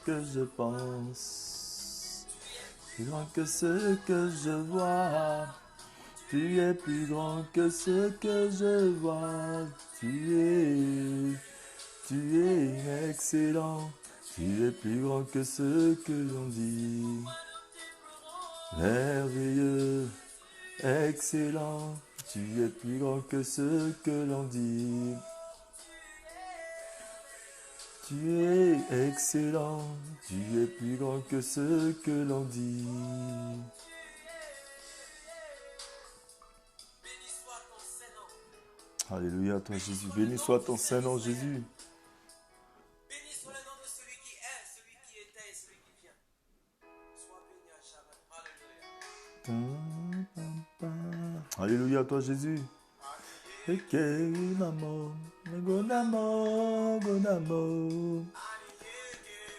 que je pense, plus grand que ce que je vois. Tu es plus grand que ce que je vois. Tu es excellent. Tu es plus grand que ce que l'on dit. Merveilleux, excellent. Tu es plus grand que ce que l'on dit. Tu es excellent. Tu es plus grand que ce que l'on dit. Alléluia, toi Jésus. Béni soit ton Saint-Nom, Jésus. Béni soit le nom de celui qui est, celui qui était et celui qui vient. Sois béni à jamais. Alléluia. Alléluia, toi Jésus.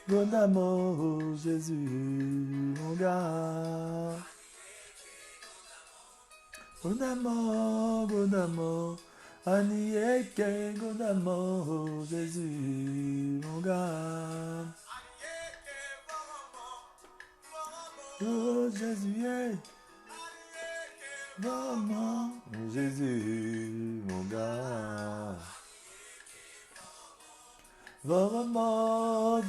Gonamo, Jésus, mon gars. Gonamo, Anieke, Gonamo, Jésus, mon gars. Oh, Jésus, maman, Jésus, mon gars. Vraiment,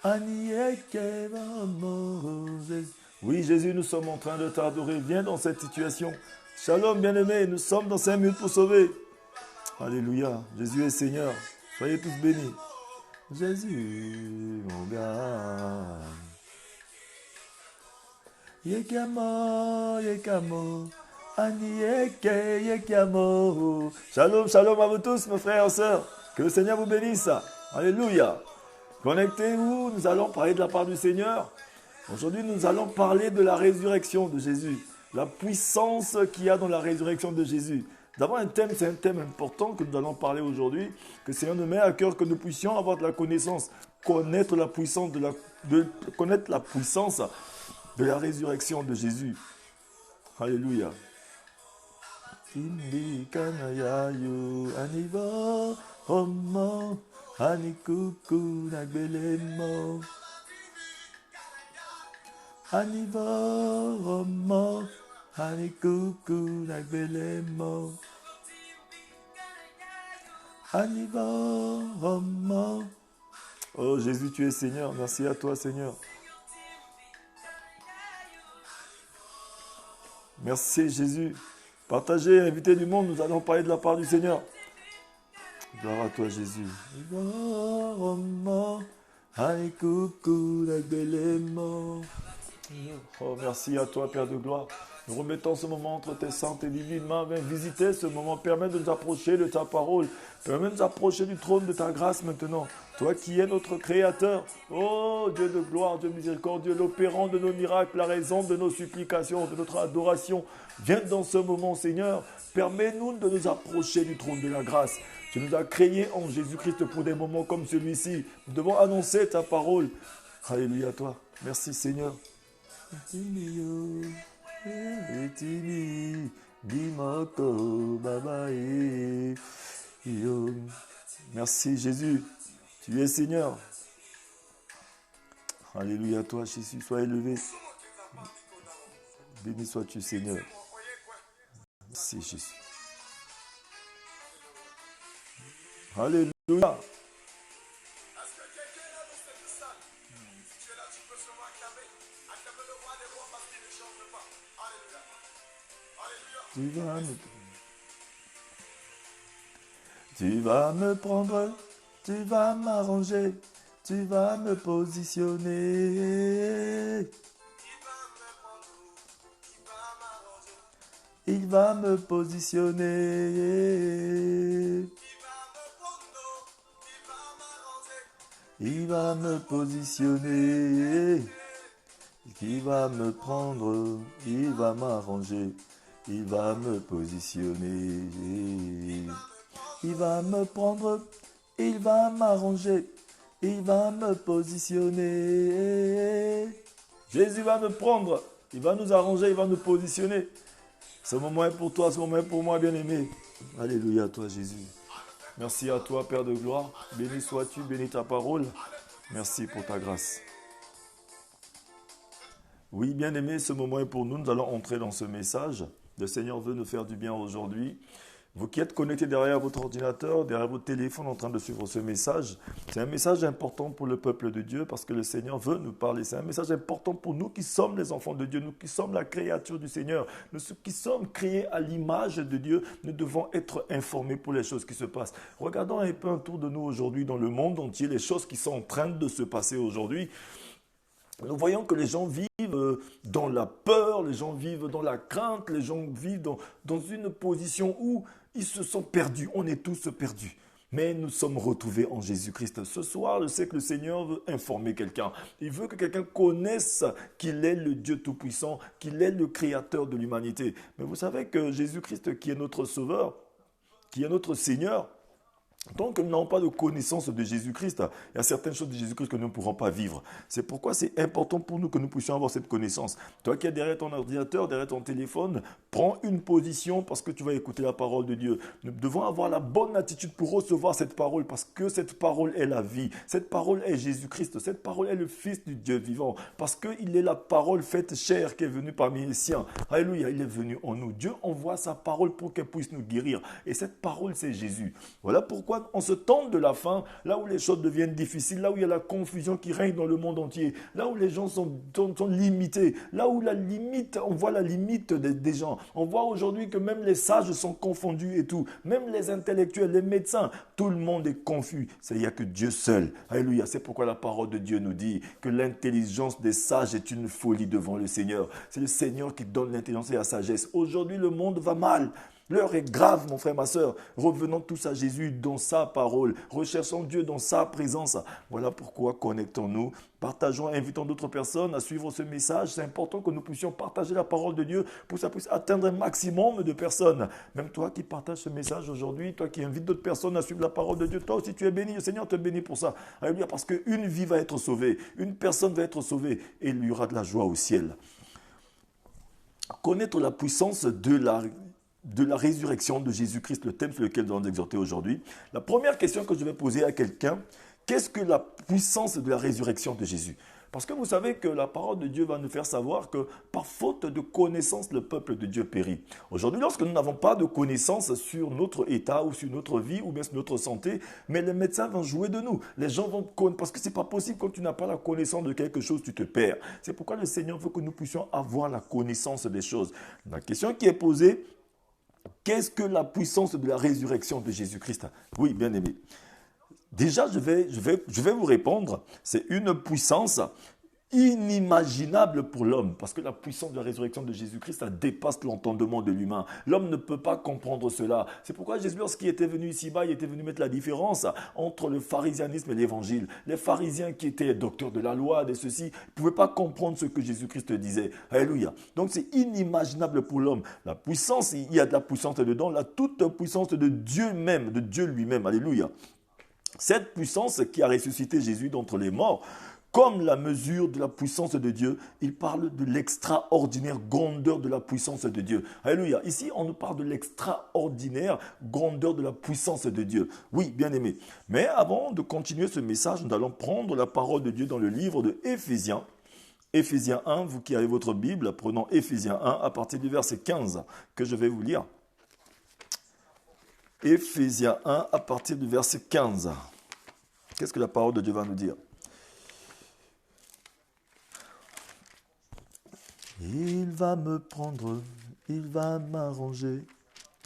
Anieke, vraiment, Jésus. Oui, Jésus, nous sommes en train de t'adorer. Viens dans cette situation. Shalom, bien-aimés, nous sommes dans 5 minutes pour sauver. Alléluia, Jésus est Seigneur. Soyez tous bénis. Jésus, mon gars. Yekamo, Anieke, Yekamo. Shalom, shalom à vous tous, mes frères et sœurs. Que le Seigneur vous bénisse. Alléluia. Connectez-vous, nous allons parler de la part du Seigneur. Aujourd'hui, nous allons parler de la résurrection de Jésus. La puissance qu'il y a dans la résurrection de Jésus. D'abord, c'est un thème important que nous allons parler aujourd'hui. Que le Seigneur nous met à cœur que nous puissions avoir de la connaissance, connaître la puissance de la résurrection de Jésus. Alléluia. Oh Jésus, tu es Seigneur. Merci à toi, Seigneur. Merci Jésus. Partagez, invitez du monde, nous allons parler de la part du Seigneur. Gloire à toi Jésus. Oh, merci à toi Père de gloire. Nous remettons ce moment entre tes saintes et divines mains. Viens visiter ce moment. Permets de nous approcher de ta parole. Permets de nous approcher du trône de ta grâce maintenant. Toi qui es notre Créateur. Oh Dieu de gloire, Dieu miséricordieux, l'opérant de nos miracles, la raison de nos supplications, de notre adoration. Viens dans ce moment Seigneur. Permets-nous de nous approcher du trône de la grâce. Tu nous as créés en Jésus-Christ pour des moments comme celui-ci. Nous devons annoncer ta parole. Alléluia à toi. Merci Seigneur. Merci Jésus, tu es Seigneur. Alléluia à toi Jésus, sois élevé. Béni sois-tu Seigneur. Merci Jésus. Alléluia. Tu vas me prendre, tu vas m'arranger, tu vas me positionner. Il va me positionner. Il va me positionner. Qui va me prendre, il va m'arranger. Il va me positionner. Il va me prendre, il va m'arranger. Il va me positionner. Jésus va me prendre, il va nous arranger, il va nous positionner. Ce moment est pour toi, ce moment est pour moi, bien-aimé. Alléluia à toi, Jésus. Merci à toi, Père de gloire. Béni sois-tu, bénis ta parole. Merci pour ta grâce. Oui, bien-aimés, ce moment est pour nous. Nous allons entrer dans ce message. Le Seigneur veut nous faire du bien aujourd'hui. Vous qui êtes connectés derrière votre ordinateur, derrière votre téléphone en train de suivre ce message, c'est un message important pour le peuple de Dieu parce que le Seigneur veut nous parler. C'est un message important pour nous qui sommes les enfants de Dieu, nous qui sommes la créature du Seigneur, nous qui sommes créés à l'image de Dieu, nous devons être informés pour les choses qui se passent. Regardons un peu autour de nous aujourd'hui dans le monde entier, les choses qui sont en train de se passer aujourd'hui. Nous voyons que les gens vivent dans la peur, les gens vivent dans la crainte, les gens vivent dans une position où ils se sont perdus. On est tous perdus. Mais nous sommes retrouvés en Jésus-Christ. Ce soir, je sais que le Seigneur veut informer quelqu'un. Il veut que quelqu'un connaisse qu'il est le Dieu Tout-Puissant, qu'il est le Créateur de l'humanité. Mais vous savez que Jésus-Christ, qui est notre Sauveur, qui est notre Seigneur, tant que nous n'avons pas de connaissance de Jésus-Christ, il y a certaines choses de Jésus-Christ que nous ne pourrons pas vivre. C'est pourquoi c'est important pour nous que nous puissions avoir cette connaissance. Toi qui es derrière ton ordinateur, derrière ton téléphone, prends une position parce que tu vas écouter la parole de Dieu. Nous devons avoir la bonne attitude pour recevoir cette parole parce que cette parole est la vie. Cette parole est Jésus-Christ. Cette parole est le Fils du Dieu vivant parce qu'il est la parole faite chair qui est venue parmi les siens. Alléluia, il est venu en nous. Dieu envoie sa parole pour qu'elle puisse nous guérir. Et cette parole, c'est Jésus. Voilà pourquoi en ce temps de la fin, là où les choses deviennent difficiles, là où il y a la confusion qui règne dans le monde entier, là où les gens sont limités, là où la limite, on voit la limite des gens. On voit aujourd'hui que même les sages sont confondus et tout. Même les intellectuels, les médecins, tout le monde est confus. Il n'y a que Dieu seul. Alléluia. C'est pourquoi la parole de Dieu nous dit que l'intelligence des sages est une folie devant le Seigneur. C'est le Seigneur qui donne l'intelligence et la sagesse. Aujourd'hui, le monde va mal. L'heure est grave, mon frère, ma soeur. Revenons tous à Jésus dans sa parole. Recherchons Dieu dans sa présence. Voilà pourquoi connectons-nous, partageons, invitons d'autres personnes à suivre ce message. C'est important que nous puissions partager la parole de Dieu pour que ça puisse atteindre un maximum de personnes. Même toi qui partages ce message aujourd'hui, toi qui invites d'autres personnes à suivre la parole de Dieu, toi aussi tu es béni. Le Seigneur te bénit pour ça. Alléluia, parce qu'une vie va être sauvée, une personne va être sauvée et il y aura de la joie au ciel. Connaître la puissance de la résurrection de Jésus-Christ, le thème sur lequel nous allons exhorter aujourd'hui. La première question que je vais poser à quelqu'un, qu'est-ce que la puissance de la résurrection de Jésus? Parce que vous savez que la parole de Dieu va nous faire savoir que par faute de connaissance, le peuple de Dieu périt. Aujourd'hui, lorsque nous n'avons pas de connaissance sur notre état ou sur notre vie ou bien sur notre santé, mais les médecins vont jouer de nous. Les gens vont connaître, parce que ce n'est pas possible quand tu n'as pas la connaissance de quelque chose, tu te perds. C'est pourquoi le Seigneur veut que nous puissions avoir la connaissance des choses. La question qui est posée, qu'est-ce que la puissance de la résurrection de Jésus-Christ? Oui, bien aimé. Déjà, je vais vous répondre. C'est une puissance inimaginable pour l'homme. Parce que la puissance de la résurrection de Jésus-Christ, ça dépasse l'entendement de l'humain. L'homme ne peut pas comprendre cela. C'est pourquoi Jésus, lorsqu'il était venu ici-bas, il était venu mettre la différence entre le pharisianisme et l'évangile. Les pharisiens qui étaient docteurs de la loi, de ceci, ne pouvaient pas comprendre ce que Jésus-Christ disait. Alléluia. Donc c'est inimaginable pour l'homme. La puissance, il y a de la puissance dedans, la toute puissance de Dieu même, de Dieu lui-même. Alléluia. Cette puissance qui a ressuscité Jésus d'entre les morts, comme la mesure de la puissance de Dieu, il parle de l'extraordinaire grandeur de la puissance de Dieu. Alléluia. Ici, on nous parle de l'extraordinaire grandeur de la puissance de Dieu. Oui, bien aimé. Mais avant de continuer ce message, nous allons prendre la parole de Dieu dans le livre de Éphésiens. Éphésiens 1, vous qui avez votre Bible, prenons Éphésiens 1 à partir du verset 15 que je vais vous lire. Éphésiens 1 à partir du verset 15. Qu'est-ce que la parole de Dieu va nous dire? Il va me prendre, il va m'arranger.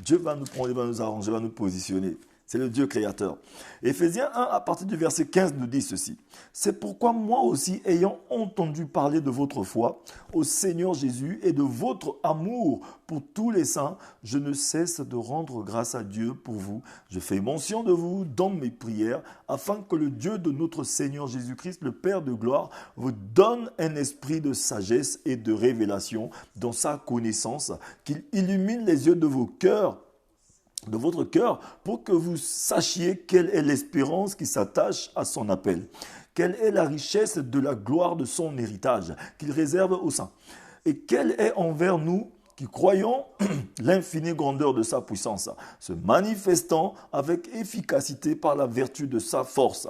Dieu va nous prendre, il va nous arranger, il va nous positionner. C'est le Dieu créateur. Éphésiens 1, à partir du verset 15, nous dit ceci. C'est pourquoi moi aussi, ayant entendu parler de votre foi au Seigneur Jésus et de votre amour pour tous les saints, je ne cesse de rendre grâce à Dieu pour vous. Je fais mention de vous dans mes prières, afin que le Dieu de notre Seigneur Jésus-Christ, le Père de gloire, vous donne un esprit de sagesse et de révélation dans sa connaissance, qu'il illumine les yeux de vos cœurs, de votre cœur, pour que vous sachiez quelle est l'espérance qui s'attache à son appel, quelle est la richesse de la gloire de son héritage qu'il réserve aux saints, et quelle est envers nous qui croyons l'infinie grandeur de sa puissance, se manifestant avec efficacité par la vertu de sa force.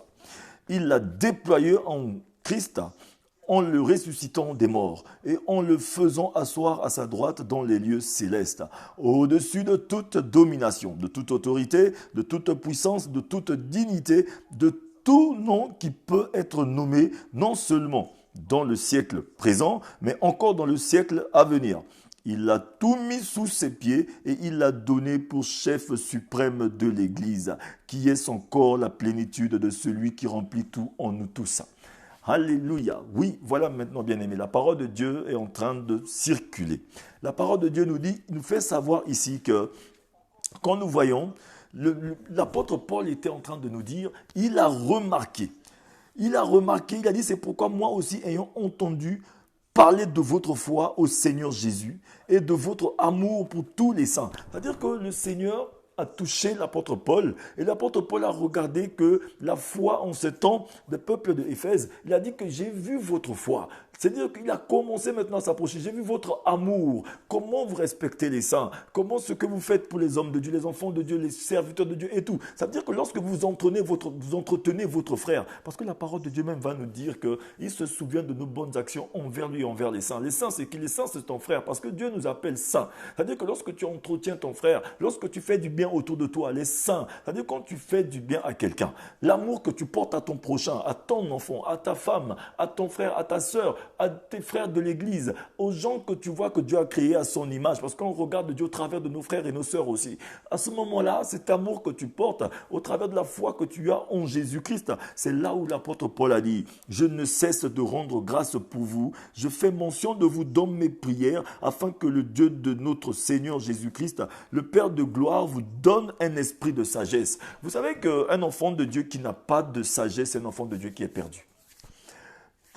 Il l'a déployé en Christ en le ressuscitant des morts et en le faisant asseoir à sa droite dans les lieux célestes, au-dessus de toute domination, de toute autorité, de toute puissance, de toute dignité, de tout nom qui peut être nommé non seulement dans le siècle présent, mais encore dans le siècle à venir. Il a tout mis sous ses pieds et il l'a donné pour chef suprême de l'Église, qui est son corps, la plénitude de celui qui remplit tout en nous tous. Alléluia. Oui, voilà maintenant, bien aimé, la parole de Dieu est en train de circuler. La parole de Dieu nous dit, il nous fait savoir ici que quand nous voyons, l'apôtre Paul était en train de nous dire, il a remarqué, il a dit, c'est pourquoi moi aussi, ayant entendu parler de votre foi au Seigneur Jésus et de votre amour pour tous les saints. C'est-à-dire que le Seigneur a touché l'apôtre Paul et l'apôtre Paul a regardé que la foi en ce temps des peuples d'Éphèse, il a dit que j'ai vu votre foi. C'est-à-dire qu'il a commencé maintenant à s'approcher. J'ai vu votre amour, comment vous respectez les saints, comment ce que vous faites pour les hommes de Dieu, les enfants de Dieu, les serviteurs de Dieu et tout. Ça veut dire que lorsque vous entretenez votre frère, parce que la parole de Dieu même va nous dire qu'il se souvient de nos bonnes actions envers lui et envers les saints. Les saints, c'est qui? Les saints, c'est ton frère, parce que Dieu nous appelle saints. C'est-à-dire que lorsque tu entretiens ton frère, lorsque tu fais du bien autour de toi, les saints, c'est-à-dire quand tu fais du bien à quelqu'un, l'amour que tu portes à ton prochain, à ton enfant, à ta femme, à ton frère, à ta sœur, à tes frères de l'église, aux gens que tu vois que Dieu a créés à son image, parce qu'on regarde Dieu au travers de nos frères et nos sœurs aussi. À ce moment-là, cet amour que tu portes au travers de la foi que tu as en Jésus-Christ, c'est là où l'apôtre Paul a dit, je ne cesse de rendre grâce pour vous, je fais mention de vous dans mes prières, afin que le Dieu de notre Seigneur Jésus-Christ, le Père de gloire, vous donne un esprit de sagesse. Vous savez qu'un enfant de Dieu qui n'a pas de sagesse, c'est un enfant de Dieu qui est perdu.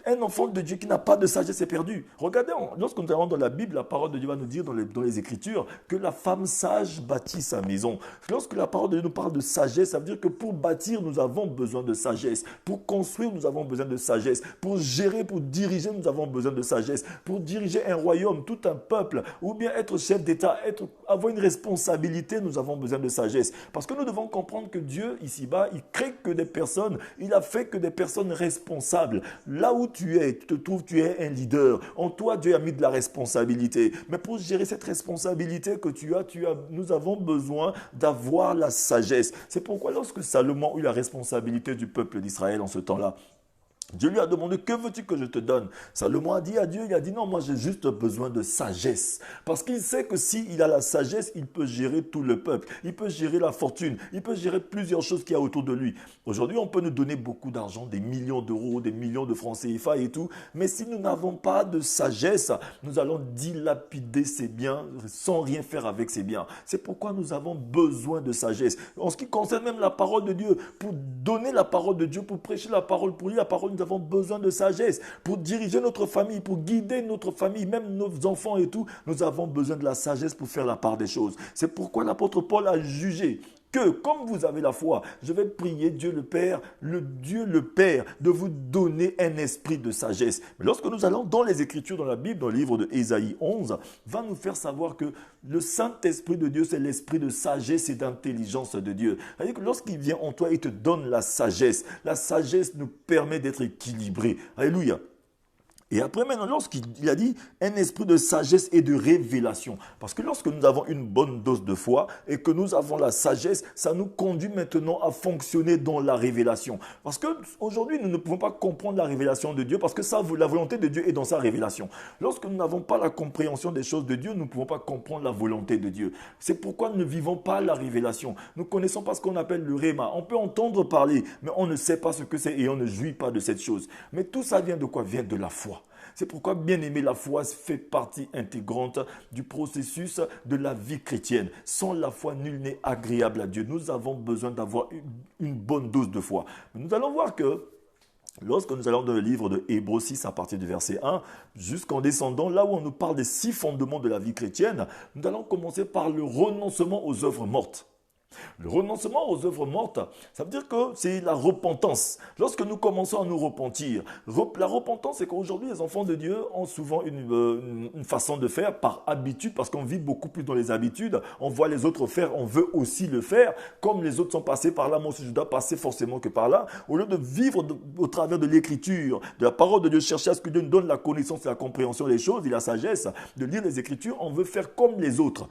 Un enfant de Dieu qui n'a pas de sagesse est perdu. Regardez, lorsque nous allons dans la Bible, la parole de Dieu va nous dire dans les Écritures que la femme sage bâtit sa maison. Lorsque la parole de Dieu nous parle de sagesse, ça veut dire que pour bâtir, nous avons besoin de sagesse. Pour construire, nous avons besoin de sagesse. Pour gérer, pour diriger, nous avons besoin de sagesse. Pour diriger un royaume, tout un peuple, ou bien être chef d'État, avoir une responsabilité, nous avons besoin de sagesse. Parce que nous devons comprendre que Dieu, ici-bas, il crée que des personnes, il a fait que des personnes responsables. Là où tu te trouves, tu es un leader. En toi, Dieu a mis de la responsabilité. Mais pour gérer cette responsabilité que tu as, nous avons besoin d'avoir la sagesse. C'est pourquoi lorsque Salomon eut la responsabilité du peuple d'Israël en ce temps-là, Dieu lui a demandé, que veux-tu que je te donne? Salomon a dit à Dieu, il a dit, non, moi j'ai juste besoin de sagesse. Parce qu'il sait que s'il a la sagesse, il peut gérer tout le peuple. Il peut gérer la fortune. Il peut gérer plusieurs choses qu'il y a autour de lui. Aujourd'hui, on peut nous donner beaucoup d'argent, des millions d'euros, des millions de francs CFA et tout. Mais si nous n'avons pas de sagesse, nous allons dilapider ces biens sans rien faire avec ces biens. C'est pourquoi nous avons besoin de sagesse. En ce qui concerne même la parole de Dieu, pour donner la parole de Dieu, pour prêcher la parole, pour lire la parole, nous avons besoin de sagesse. Pour diriger notre famille, pour guider notre famille, même nos enfants et tout, nous avons besoin de la sagesse pour faire la part des choses. C'est pourquoi l'apôtre Paul a jugé que, comme vous avez la foi, je vais prier Dieu le Père, Dieu le Père, de vous donner un esprit de sagesse. Mais lorsque nous allons dans les Écritures, dans la Bible, dans le livre de Ésaïe 11, va nous faire savoir que le Saint-Esprit de Dieu, c'est l'esprit de sagesse et d'intelligence de Dieu. C'est-à-dire que lorsqu'il vient en toi, il te donne la sagesse. La sagesse nous permet d'être équilibrés. Alléluia. Et après, maintenant, lorsqu'il a dit un esprit de sagesse et de révélation, parce que lorsque nous avons une bonne dose de foi et que nous avons la sagesse, ça nous conduit maintenant à fonctionner dans la révélation. Parce qu'aujourd'hui, nous ne pouvons pas comprendre la révélation de Dieu parce que la volonté de Dieu est dans sa révélation. Lorsque nous n'avons pas la compréhension des choses de Dieu, nous ne pouvons pas comprendre la volonté de Dieu. C'est pourquoi nous ne vivons pas la révélation. Nous ne connaissons pas ce qu'on appelle le réma. On peut entendre parler, mais on ne sait pas ce que c'est et on ne jouit pas de cette chose. Mais tout ça vient de quoi? Vient de la foi. C'est pourquoi, bien aimé, la foi fait partie intégrante du processus de la vie chrétienne. Sans la foi, nul n'est agréable à Dieu. Nous avons besoin d'avoir une bonne dose de foi. Mais nous allons voir que lorsque nous allons dans le livre de Hébreux 6 à partir du verset 1, jusqu'en descendant, là où on nous parle des 6 fondements de la vie chrétienne, nous allons commencer par le renoncement aux œuvres mortes. Le renoncement aux œuvres mortes, ça veut dire que c'est la repentance. Lorsque nous commençons à nous repentir, la repentance, c'est qu'aujourd'hui, les enfants de Dieu ont souvent une façon de faire par habitude, parce qu'on vit beaucoup plus dans les habitudes. On voit les autres faire, on veut aussi le faire. Comme les autres sont passés par là, moi aussi je dois passer forcément que par là. Au lieu de vivre au travers de l'écriture, de la parole de Dieu, chercher à ce que Dieu nous donne la connaissance et la compréhension des choses et la sagesse, de lire les écritures, on veut faire comme les autres.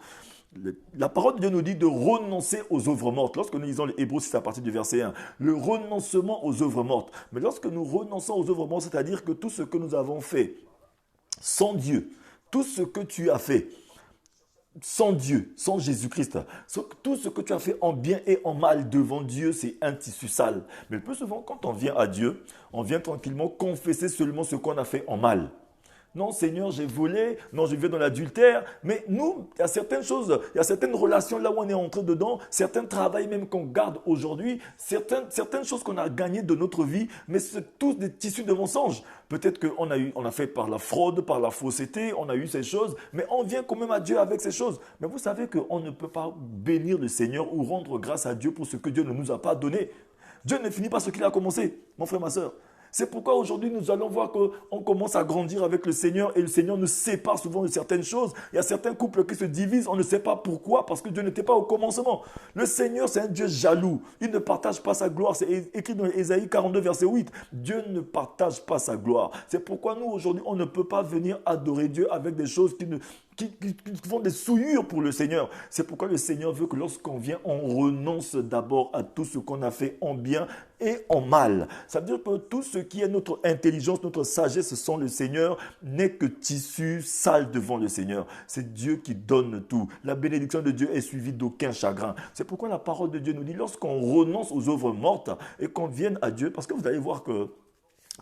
La parole de Dieu nous dit de renoncer aux œuvres mortes. Lorsque nous lisons les Hébreux 6 à partir du verset 1, le renoncement aux œuvres mortes. Mais lorsque nous renonçons aux œuvres mortes, c'est-à-dire que tout ce que nous avons fait sans Dieu, tout ce que tu as fait sans Dieu, sans Jésus-Christ, tout ce que tu as fait en bien et en mal devant Dieu, c'est un tissu sale. Mais le plus souvent, quand on vient à Dieu, on vient tranquillement confesser seulement ce qu'on a fait en mal. Non, Seigneur, j'ai volé. Non, je vais dans l'adultère. Mais nous, il y a certaines choses, il y a certaines relations là où on est entré dedans, certains travails même qu'on garde aujourd'hui, certaines choses qu'on a gagnées de notre vie, mais c'est tous des tissus de mensonges. Peut-être qu'on a fait par la fraude, par la fausseté, on a eu ces choses, mais on vient quand même à Dieu avec ces choses. Mais vous savez qu'on ne peut pas bénir le Seigneur ou rendre grâce à Dieu pour ce que Dieu ne nous a pas donné. Dieu ne finit pas ce qu'il a commencé, mon frère, ma soeur. C'est pourquoi aujourd'hui nous allons voir qu'on commence à grandir avec le Seigneur et le Seigneur nous sépare souvent de certaines choses. Il y a certains couples qui se divisent, on ne sait pas pourquoi, parce que Dieu n'était pas au commencement. Le Seigneur, c'est un Dieu jaloux. Il ne partage pas sa gloire. C'est écrit dans Ésaïe 42, verset 8. Dieu ne partage pas sa gloire. C'est pourquoi nous, aujourd'hui, on ne peut pas venir adorer Dieu avec des choses qui font des souillures pour le Seigneur. C'est pourquoi le Seigneur veut que lorsqu'on vient, on renonce d'abord à tout ce qu'on a fait en bien et en mal. Ça veut dire que tout ce qui est notre intelligence, notre sagesse sans le Seigneur n'est que tissu sale devant le Seigneur. C'est Dieu qui donne tout. La bénédiction de Dieu est suivie d'aucun chagrin. C'est pourquoi la parole de Dieu nous dit, lorsqu'on renonce aux œuvres mortes et qu'on vienne à Dieu, parce que vous allez voir que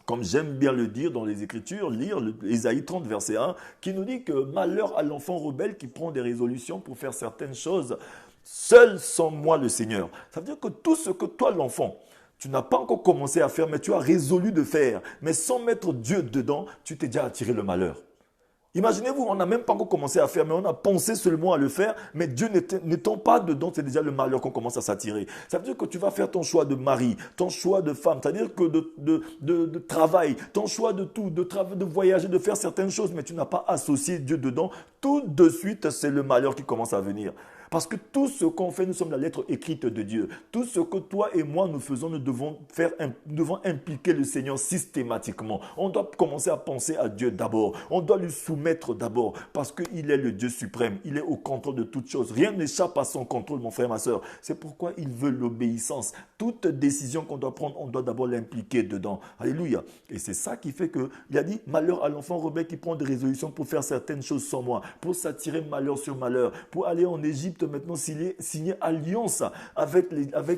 comme j'aime bien le dire dans les Écritures, lire Ésaïe 30, verset 1, qui nous dit que malheur à l'enfant rebelle qui prend des résolutions pour faire certaines choses, seul sans moi le Seigneur. Ça veut dire que tout ce que toi, l'enfant, tu n'as pas encore commencé à faire, mais tu as résolu de faire, mais sans mettre Dieu dedans, tu t'es déjà attiré le malheur. Imaginez-vous, on n'a même pas encore commencé à faire, mais on a pensé seulement à le faire, mais Dieu n'étant pas dedans, c'est déjà le malheur qu'on commence à s'attirer. Ça veut dire que tu vas faire ton choix de mari, ton choix de femme, c'est-à-dire que de travail, ton choix de tout, de voyager, de faire certaines choses, mais tu n'as pas associé Dieu dedans. Tout de suite, c'est le malheur qui commence à venir. Parce que tout ce qu'on fait, nous sommes la lettre écrite de Dieu. Tout ce que toi et moi nous faisons, nous devons impliquer le Seigneur systématiquement. On doit commencer à penser à Dieu d'abord. On doit lui soumettre d'abord parce qu'il est le Dieu suprême. Il est au contrôle de toutes choses. Rien n'échappe à son contrôle, mon frère, ma soeur. C'est pourquoi il veut l'obéissance. Toute décision qu'on doit prendre, on doit d'abord l'impliquer dedans. Alléluia. Et c'est ça qui fait qu'il a dit, malheur à l'enfant rebelle qui prend des résolutions pour faire certaines choses sans moi, pour s'attirer malheur sur malheur, pour aller en Égypte maintenant signer alliance avec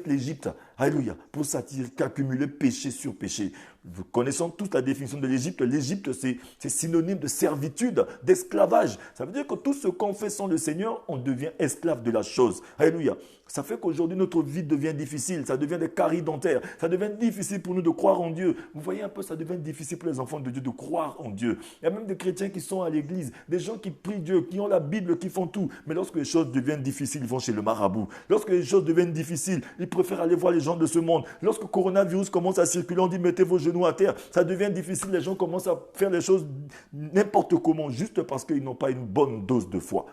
l'Égypte. Alléluia. Pour s'attirer, qu'accumuler péché sur péché. Vous connaissons tous la définition de l'Égypte. L'Égypte, c'est synonyme de servitude, d'esclavage. Ça veut dire que tout ce qu'on fait sans le Seigneur, on devient esclave de la chose. Alléluia. Ça fait qu'aujourd'hui, notre vie devient difficile. Ça devient des caries dentaires. Ça devient difficile pour nous de croire en Dieu. Vous voyez un peu, ça devient difficile pour les enfants de Dieu de croire en Dieu. Il y a même des chrétiens qui sont à l'église, des gens qui prient Dieu, qui ont la Bible, qui font tout. Mais lorsque les choses deviennent difficiles, ils vont chez le marabout. Lorsque les choses deviennent difficiles, ils préfèrent aller voir les gens de ce monde. Lorsque le coronavirus commence à circuler, on dit mettez vos genoux à terre. Ça devient difficile. Les gens commencent à faire les choses n'importe comment, juste parce qu'ils n'ont pas une bonne dose de foi.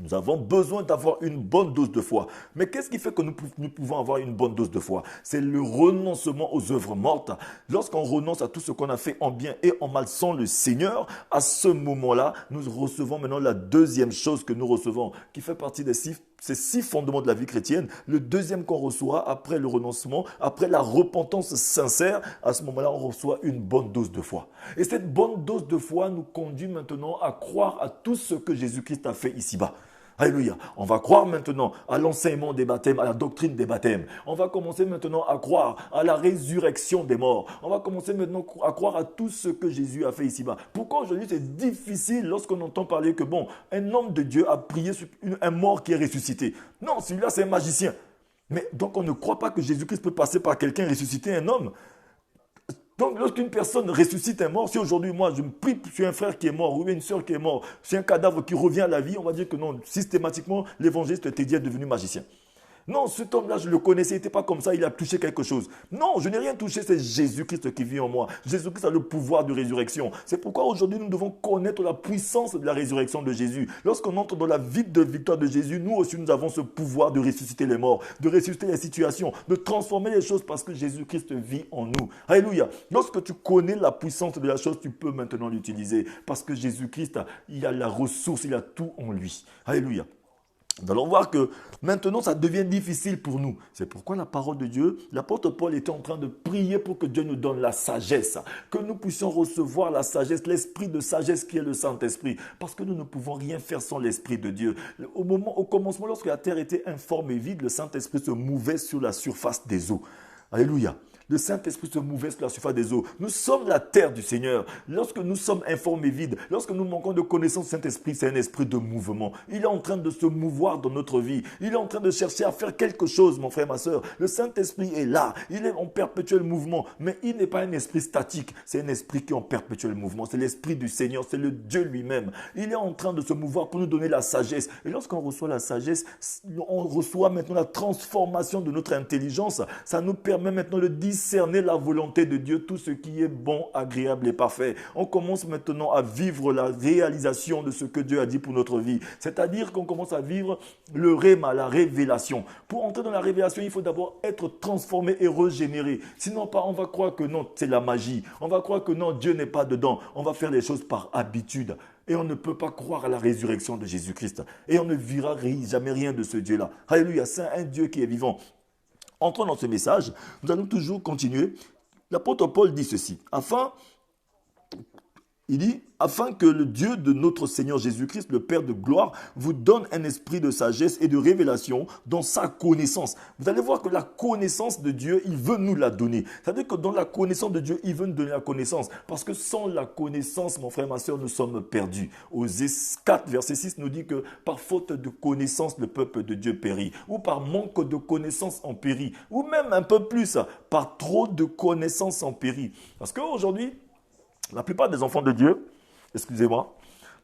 Nous avons besoin d'avoir une bonne dose de foi. Mais qu'est-ce qui fait que nous pouvons avoir une bonne dose de foi? C'est le renoncement aux œuvres mortes. Lorsqu'on renonce à tout ce qu'on a fait en bien et en mal sans le Seigneur, à ce moment-là, nous recevons maintenant la deuxième chose que nous recevons, qui fait partie ces 6 fondements de la vie chrétienne. Le deuxième qu'on reçoit après le renoncement, après la repentance sincère, à ce moment-là, on reçoit une bonne dose de foi. Et cette bonne dose de foi nous conduit maintenant à croire à tout ce que Jésus-Christ a fait ici-bas. Alléluia. On va croire maintenant à l'enseignement des baptêmes, à la doctrine des baptêmes. On va commencer maintenant à croire à la résurrection des morts. On va commencer maintenant à croire à tout ce que Jésus a fait ici-bas. Pourquoi aujourd'hui c'est difficile lorsqu'on entend parler que un homme de Dieu a prié sur un mort qui est ressuscité. Non, celui-là c'est un magicien. Mais donc on ne croit pas que Jésus-Christ peut passer par quelqu'un et ressusciter un homme. Donc, lorsqu'une personne ressuscite un mort, si aujourd'hui, moi, je me prie sur un frère qui est mort ou une soeur qui est mort, sur un cadavre qui revient à la vie, on va dire que non, systématiquement, l'évangéliste Teddy est devenu magicien. Non, cet homme-là, je le connaissais, il n'était pas comme ça, il a touché quelque chose. Non, je n'ai rien touché, c'est Jésus-Christ qui vit en moi. Jésus-Christ a le pouvoir de résurrection. C'est pourquoi aujourd'hui, nous devons connaître la puissance de la résurrection de Jésus. Lorsqu'on entre dans la vie de victoire de Jésus, nous aussi, nous avons ce pouvoir de ressusciter les morts, de ressusciter les situations, de transformer les choses parce que Jésus-Christ vit en nous. Alléluia. Lorsque tu connais la puissance de la chose, tu peux maintenant l'utiliser parce que Jésus-Christ, il a la ressource, il a tout en lui. Alléluia. Nous allons voir que maintenant, ça devient difficile pour nous. C'est pourquoi la parole de Dieu, l'apôtre Paul était en train de prier pour que Dieu nous donne la sagesse, que nous puissions recevoir la sagesse, l'esprit de sagesse qui est le Saint-Esprit, parce que nous ne pouvons rien faire sans l'esprit de Dieu. Au commencement, lorsque la terre était informe et vide, le Saint-Esprit se mouvait sur la surface des eaux. Alléluia. Le Saint-Esprit se mouvait sur la surface des eaux. Nous sommes la terre du Seigneur. Lorsque nous sommes informes et vides, lorsque nous manquons de connaissance du Saint-Esprit, c'est un esprit de mouvement. Il est en train de se mouvoir dans notre vie. Il est en train de chercher à faire quelque chose, mon frère, ma soeur. Le Saint-Esprit est là. Il est en perpétuel mouvement. Mais il n'est pas un esprit statique. C'est un esprit qui est en perpétuel mouvement. C'est l'esprit du Seigneur. C'est le Dieu lui-même. Il est en train de se mouvoir pour nous donner la sagesse. Et lorsqu'on reçoit la sagesse, on reçoit maintenant la transformation de notre intelligence. Ça nous permet maintenant de discerner la volonté de Dieu, tout ce qui est bon, agréable et parfait. On commence maintenant à vivre la réalisation de ce que Dieu a dit pour notre vie. C'est-à-dire qu'on commence à vivre le réma, la révélation. Pour entrer dans la révélation, il faut d'abord être transformé et régénéré. Sinon, on va croire que non, c'est la magie. On va croire que non, Dieu n'est pas dedans. On va faire les choses par habitude. Et on ne peut pas croire à la résurrection de Jésus-Christ. Et on ne verra jamais rien de ce Dieu-là. Alléluia, c'est un Dieu qui est vivant. Entrons dans ce message, nous allons toujours continuer. L'apôtre Paul dit ceci, afin que le Dieu de notre Seigneur Jésus-Christ, le Père de gloire, vous donne un esprit de sagesse et de révélation dans sa connaissance. Vous allez voir que la connaissance de Dieu, il veut nous la donner. C'est-à-dire que dans la connaissance de Dieu, il veut nous donner la connaissance. Parce que sans la connaissance, mon frère, ma soeur, nous sommes perdus. Osée 4, verset 6 nous dit que par faute de connaissance, le peuple de Dieu périt. Ou par manque de connaissance, on périt. Ou même un peu plus, par trop de connaissance, on périt. Parce qu'aujourd'hui, la plupart des enfants de Dieu, excusez-moi,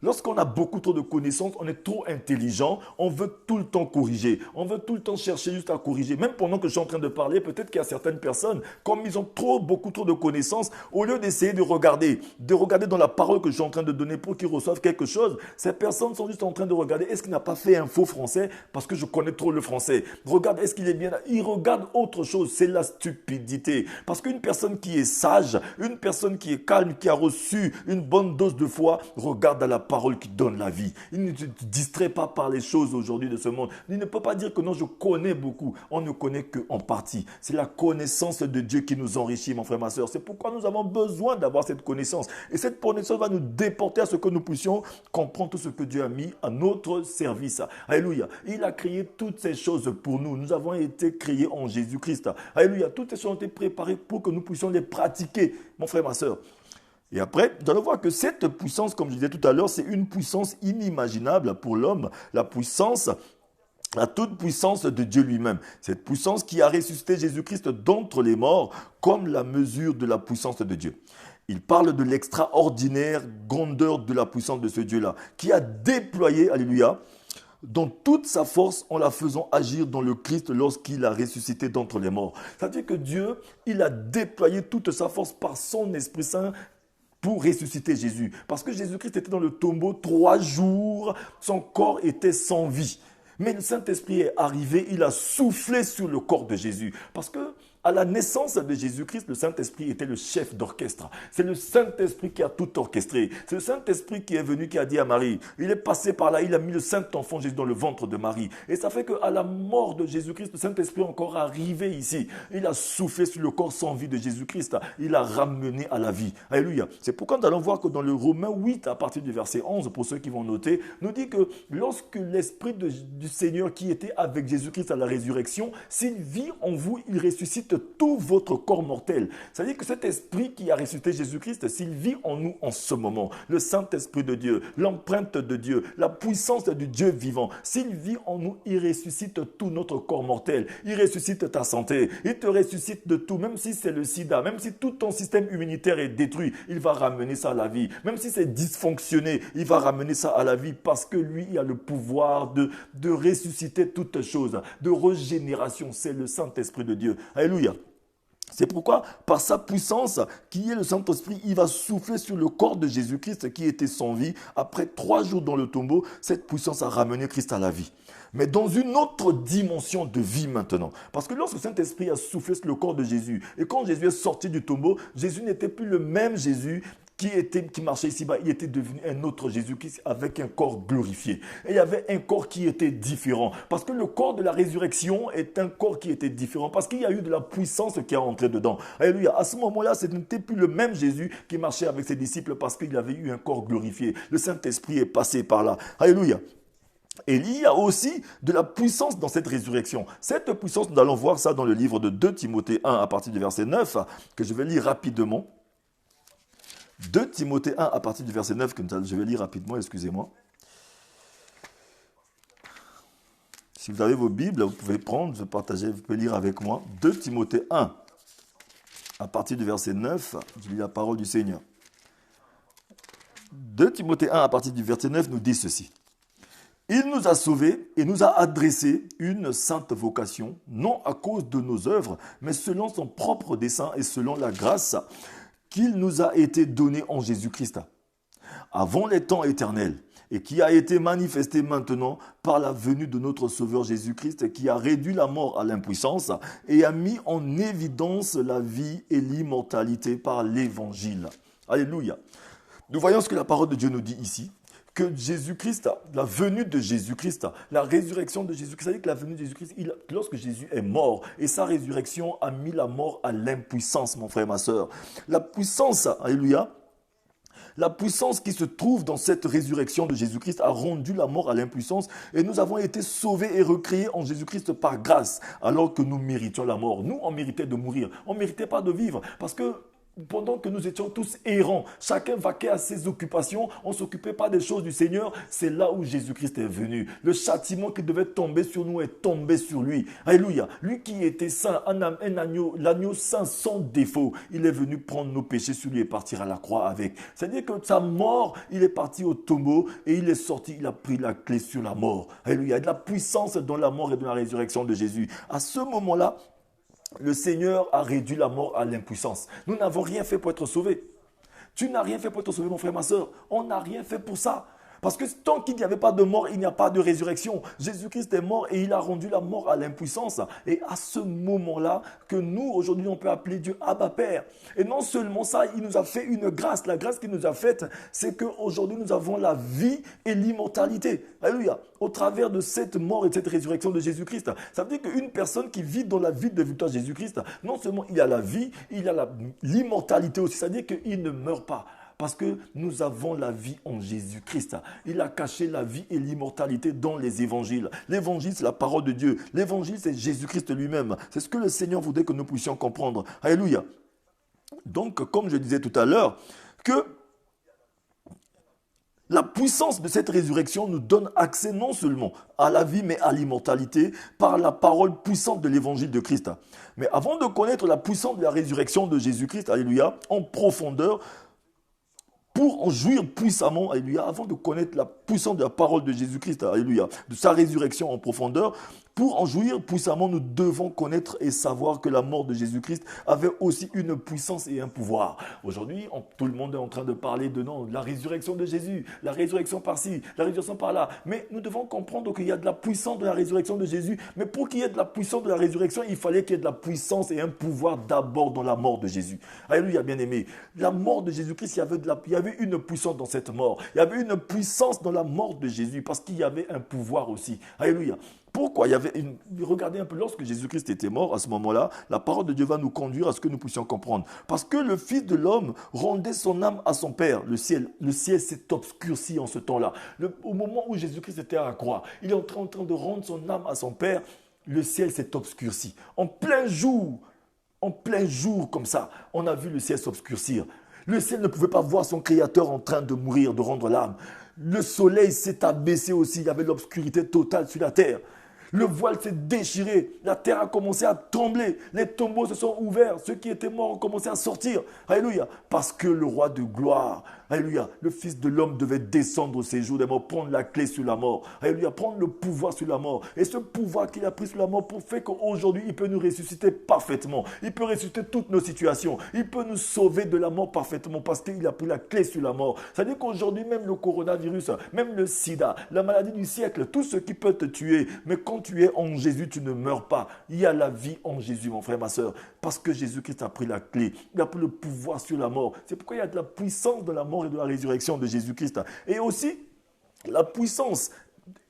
lorsqu'on a beaucoup trop de connaissances, on est trop intelligent, on veut tout le temps corriger, on veut tout le temps chercher juste à corriger. Même pendant que je suis en train de parler, peut-être qu'il y a certaines personnes, comme ils ont beaucoup trop de connaissances, au lieu d'essayer de regarder dans la parole que je suis en train de donner pour qu'ils reçoivent quelque chose, ces personnes sont juste en train de regarder, est-ce qu'il n'a pas fait un faux français parce que je connais trop le français. Regarde, est-ce qu'il est bien là? Ils regardent autre chose, c'est la stupidité. Parce qu'une personne qui est sage, une personne qui est calme, qui a reçu une bonne dose de foi, regarde à la parole qui donne la vie. Il ne te distrait pas par les choses aujourd'hui de ce monde. Il ne peut pas dire que non, je connais beaucoup. On ne connaît qu'en partie. C'est la connaissance de Dieu qui nous enrichit, mon frère, ma soeur. C'est pourquoi nous avons besoin d'avoir cette connaissance. Et cette connaissance va nous déporter à ce que nous puissions comprendre tout ce que Dieu a mis à notre service. Alléluia. Il a créé toutes ces choses pour nous. Nous avons été créés en Jésus-Christ. Alléluia. Toutes ces choses ont été préparées pour que nous puissions les pratiquer, mon frère, ma soeur. Et après, nous allons voir que cette puissance, comme je disais tout à l'heure, c'est une puissance inimaginable pour l'homme. La toute puissance de Dieu lui-même. Cette puissance qui a ressuscité Jésus-Christ d'entre les morts comme la mesure de la puissance de Dieu. Il parle de l'extraordinaire grandeur de la puissance de ce Dieu-là, qui a déployé, alléluia, dans toute sa force en la faisant agir dans le Christ lorsqu'il a ressuscité d'entre les morts. C'est-à-dire que Dieu, il a déployé toute sa force par son Esprit Saint pour ressusciter Jésus. Parce que Jésus-Christ était dans le tombeau 3 jours, son corps était sans vie. Mais le Saint-Esprit est arrivé, il a soufflé sur le corps de Jésus. Parce que à la naissance de Jésus-Christ, le Saint-Esprit était le chef d'orchestre. C'est le Saint-Esprit qui a tout orchestré. C'est le Saint-Esprit qui est venu, qui a dit à Marie, il est passé par là, il a mis le Saint-Enfant Jésus dans le ventre de Marie. Et ça fait qu'à la mort de Jésus-Christ, le Saint-Esprit est encore arrivé ici. Il a soufflé sur le corps sans vie de Jésus-Christ. Il a ramené à la vie. Alléluia. C'est pourquoi nous allons voir que dans le Romains 8, à partir du verset 11, pour ceux qui vont noter, nous dit que lorsque l'Esprit du Seigneur qui était avec Jésus-Christ à la résurrection, s'il vit en vous, il ressuscite tout votre corps mortel. C'est-à-dire que cet esprit qui a ressuscité Jésus-Christ, s'il vit en nous en ce moment, le Saint-Esprit de Dieu, l'empreinte de Dieu, la puissance du Dieu vivant, s'il vit en nous, il ressuscite tout notre corps mortel. Il ressuscite ta santé. Il te ressuscite de tout, même si c'est le sida, même si tout ton système immunitaire est détruit, il va ramener ça à la vie. Même si c'est dysfonctionné, il va ramener ça à la vie parce que lui, il a le pouvoir de ressusciter toutes choses, de régénération. C'est le Saint-Esprit de Dieu. Alléluia. C'est pourquoi, par sa puissance, qui est le Saint-Esprit, il va souffler sur le corps de Jésus-Christ qui était sans vie. Après 3 jours dans le tombeau, cette puissance a ramené Christ à la vie. Mais dans une autre dimension de vie maintenant. Parce que lorsque le Saint-Esprit a soufflé sur le corps de Jésus, et quand Jésus est sorti du tombeau, Jésus n'était plus le même Jésus qui marchait ici-bas. Il était devenu un autre Jésus-Christ avec un corps glorifié. Et il y avait un corps qui était différent. Parce que le corps de la résurrection est un corps qui était différent. Parce qu'il y a eu de la puissance qui est entrée dedans. Alléluia. À ce moment-là, ce n'était plus le même Jésus qui marchait avec ses disciples parce qu'il avait eu un corps glorifié. Le Saint-Esprit est passé par là. Alléluia. Et il y a aussi de la puissance dans cette résurrection. Cette puissance, nous allons voir ça dans le livre de 2 Timothée 1 à partir du verset 9, que je vais lire rapidement. 2 Timothée 1 à partir du verset 9, que je vais lire rapidement, excusez-moi. Si vous avez vos Bibles, vous pouvez prendre, vous pouvez lire avec moi. 2 Timothée 1 à partir du verset 9, je lis la parole du Seigneur. 2 Timothée 1 à partir du verset 9 nous dit ceci. Il nous a sauvés et nous a adressé une sainte vocation, non à cause de nos œuvres, mais selon son propre dessein et selon la grâce qu'il nous a été donnée en Jésus-Christ, avant les temps éternels, et qui a été manifesté maintenant par la venue de notre Sauveur Jésus-Christ, qui a réduit la mort à l'impuissance et a mis en évidence la vie et l'immortalité par l'Évangile. Alléluia. Nous voyons ce que la parole de Dieu nous dit ici. Que Jésus-Christ, la venue de Jésus-Christ, la résurrection de Jésus-Christ, c'est-à-dire que la venue de Jésus-Christ, lorsque Jésus est mort, et sa résurrection a mis la mort à l'impuissance, mon frère, ma soeur. La puissance, alléluia, la puissance qui se trouve dans cette résurrection de Jésus-Christ a rendu la mort à l'impuissance et nous avons été sauvés et recréés en Jésus-Christ par grâce, alors que nous méritions la mort. Nous, on méritait de mourir, on ne méritait pas de vivre, parce que pendant que nous étions tous errants, chacun vaquait à ses occupations, on ne s'occupait pas des choses du Seigneur, c'est là où Jésus-Christ est venu. Le châtiment qui devait tomber sur nous est tombé sur lui. Alléluia. Lui qui était saint, un agneau, l'agneau saint sans défaut, il est venu prendre nos péchés sur lui et partir à la croix avec. C'est-à-dire que sa mort, il est parti au tombeau et il est sorti, il a pris la clé sur la mort. Alléluia. Il y a de la puissance dans la mort et dans la résurrection de Jésus. À ce moment-là, le Seigneur a réduit la mort à l'impuissance. Nous n'avons rien fait pour être sauvés. Tu n'as rien fait pour être sauvé, mon frère, ma soeur. On n'a rien fait pour ça. Parce que tant qu'il n'y avait pas de mort, il n'y a pas de résurrection. Jésus-Christ est mort et il a rendu la mort à l'impuissance. Et à ce moment-là, que nous, aujourd'hui, on peut appeler Dieu Abba Père. Et non seulement ça, il nous a fait une grâce. La grâce qu'il nous a faite, c'est qu'aujourd'hui, nous avons la vie et l'immortalité. Alléluia. Au travers de cette mort et de cette résurrection de Jésus-Christ. Ça veut dire qu'une personne qui vit dans la vie de victoire de Jésus-Christ, non seulement il a la vie, il a l'immortalité aussi. C'est-à-dire qu'il ne meurt pas. Parce que nous avons la vie en Jésus-Christ. Il a caché la vie et l'immortalité dans les évangiles. L'évangile, c'est la parole de Dieu. L'évangile, c'est Jésus-Christ lui-même. C'est ce que le Seigneur voudrait que nous puissions comprendre. Alléluia. Donc, comme je disais tout à l'heure, que la puissance de cette résurrection nous donne accès non seulement à la vie, mais à l'immortalité par la parole puissante de l'évangile de Christ. Mais avant de connaître la puissance de la résurrection de Jésus-Christ, alléluia, en profondeur, pour en jouir puissamment, alléluia, avant de connaître la puissance de la parole de Jésus-Christ, alléluia, de sa résurrection en profondeur, pour en jouir puissamment, nous devons connaître et savoir que la mort de Jésus-Christ avait aussi une puissance et un pouvoir. Aujourd'hui, tout le monde est en train de parler de la résurrection de Jésus, la résurrection par-ci, la résurrection par-là. Mais nous devons comprendre qu'il y a de la puissance de la résurrection de Jésus. Mais pour qu'il y ait de la puissance de la résurrection, il fallait qu'il y ait de la puissance et un pouvoir d'abord dans la mort de Jésus. Alléluia, bien-aimé. La mort de Jésus-Christ, il y avait une puissance dans cette mort. Il y avait une puissance dans la mort de Jésus parce qu'il y avait un pouvoir aussi. Alléluia. Pourquoi regardez un peu, lorsque Jésus-Christ était mort, à ce moment-là, la parole de Dieu va nous conduire à ce que nous puissions comprendre. Parce que le Fils de l'homme rendait son âme à son Père. Le ciel s'est obscurci en ce temps-là. Au moment où Jésus-Christ était à la croix, il est en train de rendre son âme à son Père. Le ciel s'est obscurci. En plein jour, En plein jour comme ça, on a vu le ciel s'obscurcir. Le ciel ne pouvait pas voir son créateur en train de mourir, de rendre l'âme. Le soleil s'est abaissé aussi, il y avait l'obscurité totale sur la terre. Le voile s'est déchiré, la terre a commencé à trembler, les tombeaux se sont ouverts, ceux qui étaient morts ont commencé à sortir. Alléluia, parce que le roi de gloire, alléluia, le fils de l'homme devait descendre au séjour des morts, prendre la clé sur la mort. Alléluia, prendre le pouvoir sur la mort. Et ce pouvoir qu'il a pris sur la mort pour faire qu'aujourd'hui, il peut nous ressusciter parfaitement. Il peut ressusciter toutes nos situations. Il peut nous sauver de la mort parfaitement parce qu'il a pris la clé sur la mort. C'est-à-dire qu'aujourd'hui, même le coronavirus, même le sida, la maladie du siècle, tout ce qui peut te tuer, mais quand tu es en Jésus, tu ne meurs pas. Il y a la vie en Jésus, mon frère, ma soeur. Parce que Jésus-Christ a pris la clé. Il a pris le pouvoir sur la mort. C'est pourquoi il y a de la puissance de la mort et de la résurrection de Jésus-Christ. Et aussi, la puissance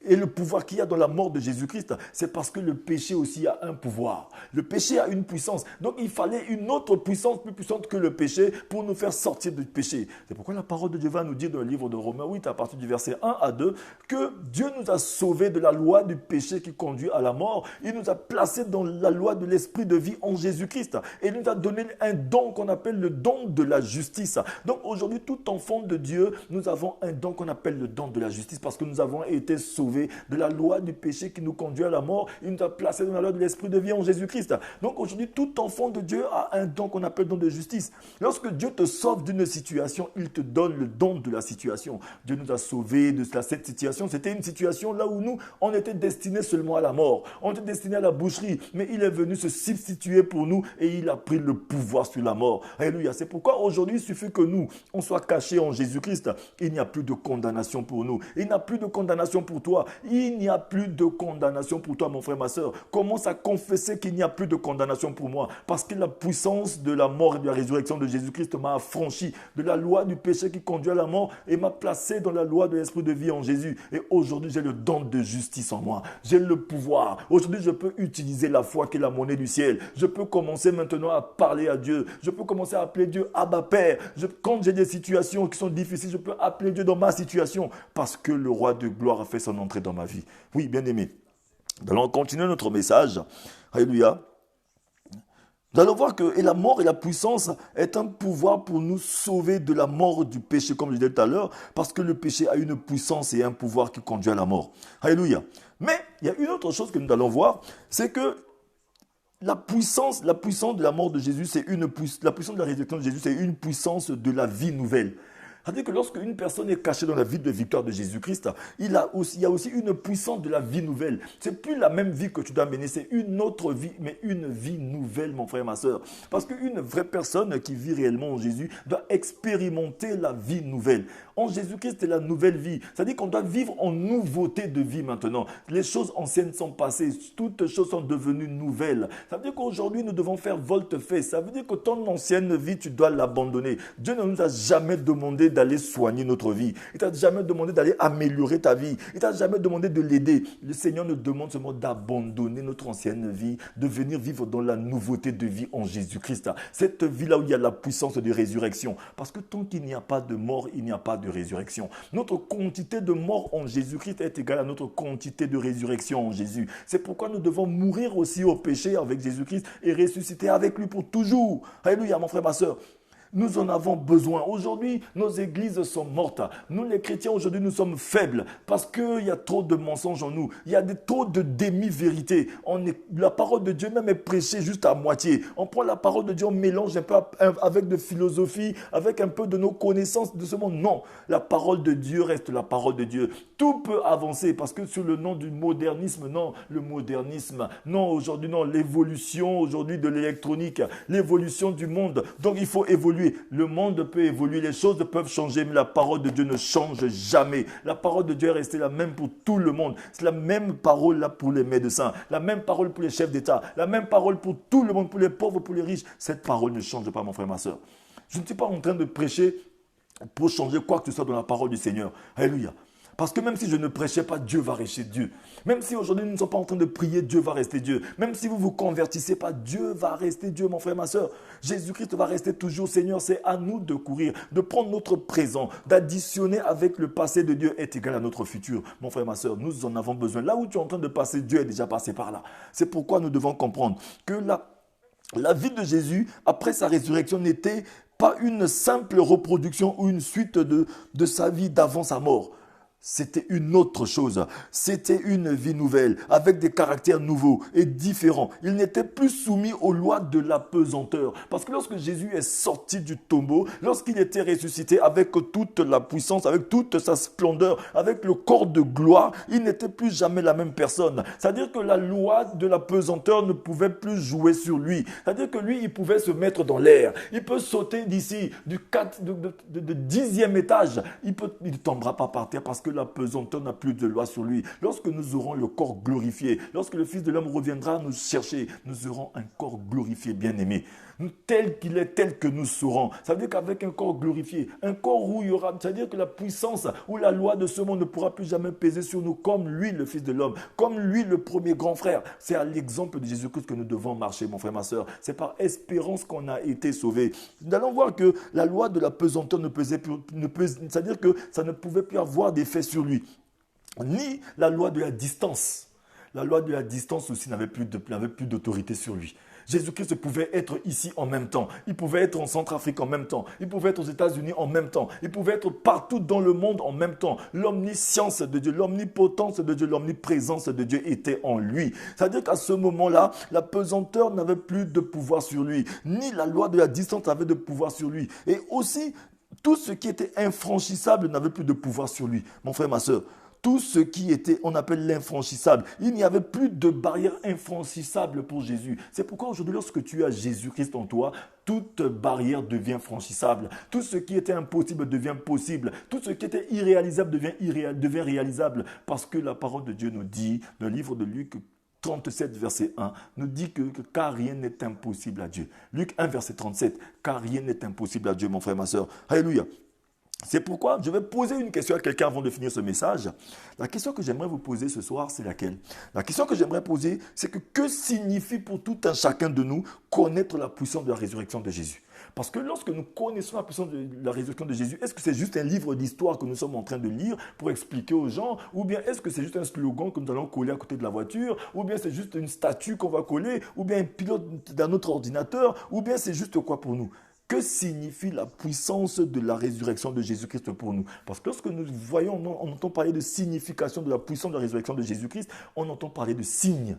et le pouvoir qu'il y a dans la mort de Jésus-Christ, c'est parce que le péché aussi a un pouvoir. Le péché a une puissance. Donc il fallait une autre puissance plus puissante que le péché pour nous faire sortir du péché. C'est pourquoi la parole de Dieu va nous dire dans le livre de Romains 8, à partir du verset 1 à 2, que Dieu nous a sauvés de la loi du péché qui conduit à la mort. Il nous a placés dans la loi de l'esprit de vie en Jésus-Christ. Et il nous a donné un don qu'on appelle le don de la justice. Donc aujourd'hui, tout enfant de Dieu, nous avons un don qu'on appelle le don de la justice parce que nous avons été sauvés de la loi du péché qui nous conduit à la mort. Il nous a placés dans la loi de l'esprit de vie en Jésus-Christ. Donc aujourd'hui, tout enfant de Dieu a un don qu'on appelle don de justice. Lorsque Dieu te sauve d'une situation, il te donne le don de la situation. Dieu nous a sauvés de cette situation. C'était une situation là où nous, on était destinés seulement à la mort. On était destinés à la boucherie. Mais il est venu se substituer pour nous et il a pris le pouvoir sur la mort. Alléluia. C'est pourquoi aujourd'hui, il suffit que nous, on soit cachés en Jésus-Christ. Il n'y a plus de condamnation pour nous. Il n'y a plus de condamnation pour toi. Il n'y a plus de condamnation pour toi, mon frère, ma soeur. Commence à confesser qu'il n'y a plus de condamnation pour moi. Parce que la puissance de la mort et de la résurrection de Jésus-Christ m'a affranchi de la loi du péché qui conduit à la mort et m'a placé dans la loi de l'esprit de vie en Jésus. Et aujourd'hui, j'ai le don de justice en moi. J'ai le pouvoir. Aujourd'hui, je peux utiliser la foi qui est la monnaie du ciel. Je peux commencer maintenant à parler à Dieu. Je peux commencer à appeler Dieu Abba Père. Quand j'ai des situations qui sont difficiles, je peux appeler Dieu dans ma situation parce que le roi de gloire a fait son entrée dans ma vie. Oui, bien aimé. Nous allons continuer notre message. Alléluia. Nous allons voir que la mort et la puissance est un pouvoir pour nous sauver de la mort du péché, comme je disais tout à l'heure, parce que le péché a une puissance et un pouvoir qui conduit à la mort. Alléluia. Mais il y a une autre chose que nous allons voir, c'est que la puissance de la mort de Jésus, la puissance de la résurrection de Jésus, c'est une puissance de la vie nouvelle. C'est-à-dire que lorsque une personne est cachée dans la vie de victoire de Jésus-Christ, il y a aussi une puissance de la vie nouvelle. Ce n'est plus la même vie que tu dois mener, c'est une autre vie, mais une vie nouvelle, mon frère, ma soeur. Parce qu'une vraie personne qui vit réellement en Jésus doit expérimenter la vie nouvelle. En Jésus-Christ, c'est la nouvelle vie. C'est-à-dire qu'on doit vivre en nouveauté de vie maintenant. Les choses anciennes sont passées, toutes choses sont devenues nouvelles. Ça veut dire qu'aujourd'hui, nous devons faire volte-face. Ça veut dire que ton ancienne vie, tu dois l'abandonner. Dieu ne nous a jamais demandé d'aller soigner notre vie. Il t'a jamais demandé d'aller améliorer ta vie. Il t'a jamais demandé de l'aider. Le Seigneur nous demande seulement d'abandonner notre ancienne vie, de venir vivre dans la nouveauté de vie en Jésus-Christ. Cette vie-là où il y a la puissance de résurrection. Parce que tant qu'il n'y a pas de mort, il n'y a pas de résurrection. Notre quantité de mort en Jésus-Christ est égale à notre quantité de résurrection en Jésus. C'est pourquoi nous devons mourir aussi au péché avec Jésus-Christ et ressusciter avec lui pour toujours. Alléluia, mon frère, ma soeur. Nous en avons besoin. Aujourd'hui, nos églises sont mortes. Nous, les chrétiens, aujourd'hui, nous sommes faibles parce qu'il y a trop de mensonges en nous. Il y a trop de demi-vérités. La parole de Dieu même est prêchée juste à moitié. On prend la parole de Dieu, on mélange un peu avec de philosophie, avec un peu de nos connaissances de ce monde. Non, la parole de Dieu reste la parole de Dieu. Tout peut avancer parce que sous le nom du modernisme, non, le modernisme, non, aujourd'hui, non, l'évolution aujourd'hui de l'électronique, l'évolution du monde. Donc, il faut évoluer. Le monde peut évoluer, les choses peuvent changer, mais la parole de Dieu ne change jamais. La parole de Dieu est restée la même pour tout le monde. C'est la même parole là pour les médecins, la même parole pour les chefs d'État, la même parole pour tout le monde, pour les pauvres, pour les riches. Cette parole ne change pas, mon frère, ma soeur. Je ne suis pas en train de prêcher pour changer quoi que ce soit dans la parole du Seigneur. Alléluia. Parce que même si je ne prêchais pas, Dieu va rester Dieu. Même si aujourd'hui nous ne sommes pas en train de prier, Dieu va rester Dieu. Même si vous ne vous convertissez pas, Dieu va rester Dieu, mon frère, ma soeur. Jésus-Christ va rester toujours Seigneur. C'est à nous de courir, de prendre notre présent, d'additionner avec le passé de Dieu est égal à notre futur. Mon frère, ma soeur, nous en avons besoin. Là où tu es en train de passer, Dieu est déjà passé par là. C'est pourquoi nous devons comprendre que La vie de Jésus, après sa résurrection, n'était pas une simple reproduction ou une suite de sa vie d'avant sa mort. C'était une autre chose. C'était une vie nouvelle, avec des caractères nouveaux et différents. Il n'était plus soumis aux lois de la pesanteur. Parce que lorsque Jésus est sorti du tombeau, lorsqu'il était ressuscité avec toute la puissance, avec toute sa splendeur, avec le corps de gloire, il n'était plus jamais la même personne. C'est-à-dire que la loi de la pesanteur ne pouvait plus jouer sur lui. C'est-à-dire que lui, il pouvait se mettre dans l'air. Il peut sauter d'ici, du 10e étage. Il ne tombera pas par terre parce que la pesanteur n'a plus de loi sur lui. Lorsque nous aurons le corps glorifié, lorsque le Fils de l'homme reviendra nous chercher, nous aurons un corps glorifié, bien-aimé. Tel qu'il est, tel que nous serons. Ça veut dire qu'avec un corps glorifié, un corps où il y aura, c'est-à-dire que la puissance ou la loi de ce monde ne pourra plus jamais peser sur nous comme lui, le Fils de l'homme, comme lui, le premier grand frère. C'est à l'exemple de Jésus-Christ que nous devons marcher, mon frère, ma soeur. C'est par espérance qu'on a été sauvés. Nous allons voir que la loi de la pesanteur ne pesait plus, c'est-à-dire que ça ne pouvait plus avoir d'effet sur lui. Ni la loi de la distance. La loi de la distance aussi n'avait plus d'autorité sur lui. Jésus-Christ pouvait être ici en même temps. Il pouvait être en Centrafrique en même temps. Il pouvait être aux États-Unis en même temps. Il pouvait être partout dans le monde en même temps. L'omniscience de Dieu, l'omnipotence de Dieu, l'omniprésence de Dieu était en lui. C'est-à-dire qu'à ce moment-là, la pesanteur n'avait plus de pouvoir sur lui. Ni la loi de la distance n'avait de pouvoir sur lui. Et aussi, tout ce qui était infranchissable n'avait plus de pouvoir sur lui. Mon frère, ma soeur, tout ce qui était, on appelle l'infranchissable. Il n'y avait plus de barrière infranchissable pour Jésus. C'est pourquoi aujourd'hui, lorsque tu as Jésus-Christ en toi, toute barrière devient franchissable. Tout ce qui était impossible devient possible. Tout ce qui était irréalisable devient réalisable. Parce que la parole de Dieu nous dit, dans le livre de Luc 37, verset 1, nous dit que car rien n'est impossible à Dieu. Luc 1, verset 37, car rien n'est impossible à Dieu, mon frère, ma soeur. Alléluia. C'est pourquoi je vais poser une question à quelqu'un avant de finir ce message. La question que j'aimerais vous poser ce soir, c'est laquelle? La question que j'aimerais poser, c'est que signifie pour tout un chacun de nous connaître la puissance de la résurrection de Jésus? Parce que lorsque nous connaissons la puissance de la résurrection de Jésus, est-ce que c'est juste un livre d'histoire que nous sommes en train de lire pour expliquer aux gens? Ou bien est-ce que c'est juste un slogan que nous allons coller à côté de la voiture? Ou bien c'est juste une statue qu'on va coller? Ou bien un pilote d'un autre ordinateur? Ou bien c'est juste quoi pour nous? Que signifie la puissance de la résurrection de Jésus-Christ pour nous? Parce que lorsque nous voyons, on entend parler de signification de la puissance de la résurrection de Jésus-Christ, on entend parler de signes.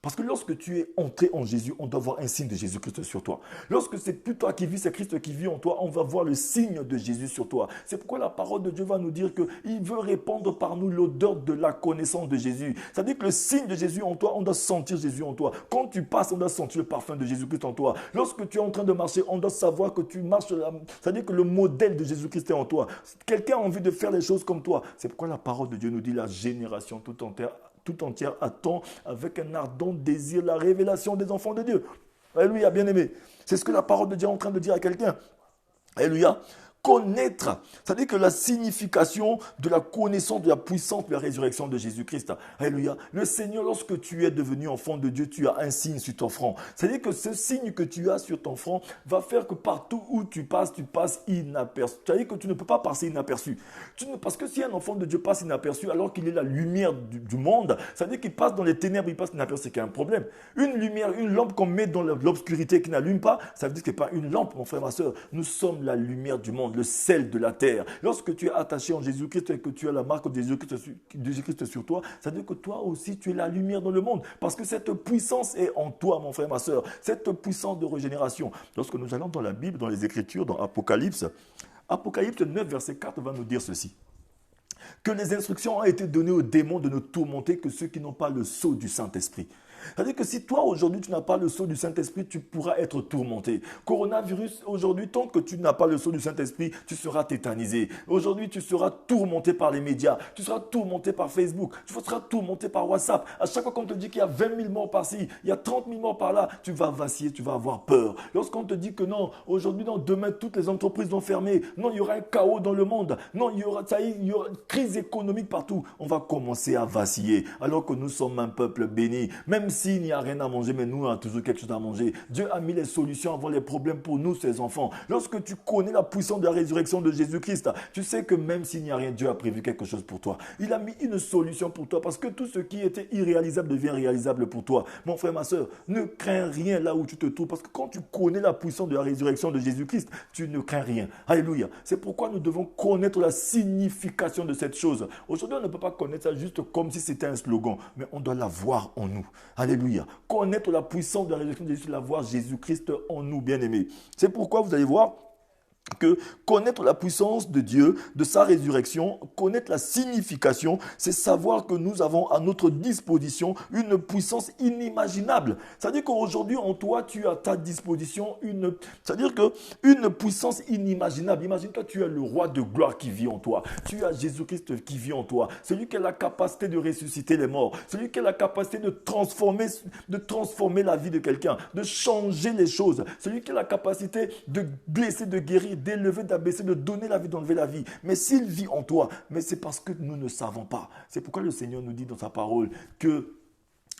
Parce que lorsque tu es entré en Jésus, on doit voir un signe de Jésus-Christ sur toi. Lorsque c'est plus toi qui vis, c'est Christ qui vit en toi, on va voir le signe de Jésus sur toi. C'est pourquoi la parole de Dieu va nous dire qu'il veut répandre par nous l'odeur de la connaissance de Jésus. C'est-à-dire que le signe de Jésus en toi, on doit sentir Jésus en toi. Quand tu passes, on doit sentir le parfum de Jésus-Christ en toi. Lorsque tu es en train de marcher, on doit savoir que tu marches, c'est-à-dire que le modèle de Jésus-Christ est en toi. Quelqu'un a envie de faire les choses comme toi. C'est pourquoi la parole de Dieu nous dit la génération tout entière attend avec un ardent désir la révélation des enfants de Dieu. Alléluia, bien-aimé. C'est ce que la parole de Dieu est en train de dire à quelqu'un. Alléluia. Connaître, c'est-à-dire que la signification de la connaissance de la puissance de la résurrection de Jésus-Christ. Alléluia. Le Seigneur, lorsque tu es devenu enfant de Dieu, tu as un signe sur ton front. C'est-à-dire que ce signe que tu as sur ton front va faire que partout où tu passes inaperçu. C'est-à-dire que tu ne peux pas passer inaperçu. Parce que si un enfant de Dieu passe inaperçu alors qu'il est la lumière du monde, c'est-à-dire qu'il passe dans les ténèbres, il passe inaperçu, c'est qu'il y a un problème. Une lumière, une lampe qu'on met dans l'obscurité qui n'allume pas, ça veut dire que ce n'est pas une lampe, mon frère, ma soeur. Nous sommes la lumière du monde, le sel de la terre. Lorsque tu es attaché en Jésus-Christ et que tu as la marque de Jésus-Christ sur toi, ça veut dire que toi aussi tu es la lumière dans le monde. Parce que cette puissance est en toi, mon frère, ma soeur. Cette puissance de régénération. Lorsque nous allons dans la Bible, dans les Écritures, dans Apocalypse 9, verset 4 va nous dire ceci. Que les instructions ont été données aux démons de ne tourmenter que ceux qui n'ont pas le sceau du Saint-Esprit. C'est-à-dire que si toi, aujourd'hui, tu n'as pas le sceau du Saint-Esprit, tu pourras être tourmenté. Coronavirus, aujourd'hui, tant que tu n'as pas le sceau du Saint-Esprit, tu seras tétanisé. Aujourd'hui, tu seras tourmenté par les médias. Tu seras tourmenté par Facebook. Tu seras tourmenté par WhatsApp. À chaque fois qu'on te dit qu'il y a 20 000 morts par-ci, il y a 30 000 morts par-là, tu vas vaciller, tu vas avoir peur. Lorsqu'on te dit que non, aujourd'hui, non, demain, toutes les entreprises vont fermer. Non, il y aura un chaos dans le monde. Non, il y aura une crise économique partout. On va commencer à vaciller. Alors que nous sommes un peuple béni. Même s'il n'y a rien à manger, mais nous, on a toujours quelque chose à manger. Dieu a mis les solutions avant les problèmes pour nous, ses enfants. Lorsque tu connais la puissance de la résurrection de Jésus-Christ, tu sais que même s'il n'y a rien, Dieu a prévu quelque chose pour toi. Il a mis une solution pour toi parce que tout ce qui était irréalisable devient réalisable pour toi. Mon frère, ma soeur, ne crains rien là où tu te trouves parce que quand tu connais la puissance de la résurrection de Jésus-Christ, tu ne crains rien. Alléluia. C'est pourquoi nous devons connaître la signification de cette chose. Aujourd'hui, on ne peut pas connaître ça juste comme si c'était un slogan, mais on doit la voir en nous. Alléluia. Connaître la puissance de la résurrection de Jésus, la voir Jésus-Christ en nous, bien-aimés. C'est pourquoi vous allez voir que connaître la puissance de Dieu, de sa résurrection, connaître la signification, c'est savoir que nous avons à notre disposition une puissance inimaginable. C'est-à-dire qu'aujourd'hui, en toi, tu as à ta disposition une puissance inimaginable. Imagine-toi, tu as le roi de gloire qui vit en toi. Tu as Jésus-Christ qui vit en toi. Celui qui a la capacité de ressusciter les morts. Celui qui a la capacité de transformer la vie de quelqu'un, de changer les choses. Celui qui a la capacité de blesser, de guérir, d'élever, d'abaisser, de donner la vie, d'enlever la vie. Mais s'il vit en toi, mais c'est parce que nous ne savons pas. C'est pourquoi le Seigneur nous dit dans sa parole que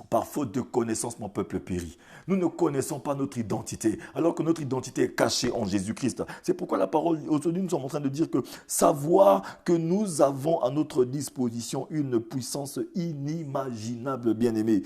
par faute de connaissance, mon peuple périt. Nous ne connaissons pas notre identité, alors que notre identité est cachée en Jésus-Christ. C'est pourquoi la parole, aujourd'hui, nous sommes en train de dire que savoir que nous avons à notre disposition une puissance inimaginable, bien-aimés,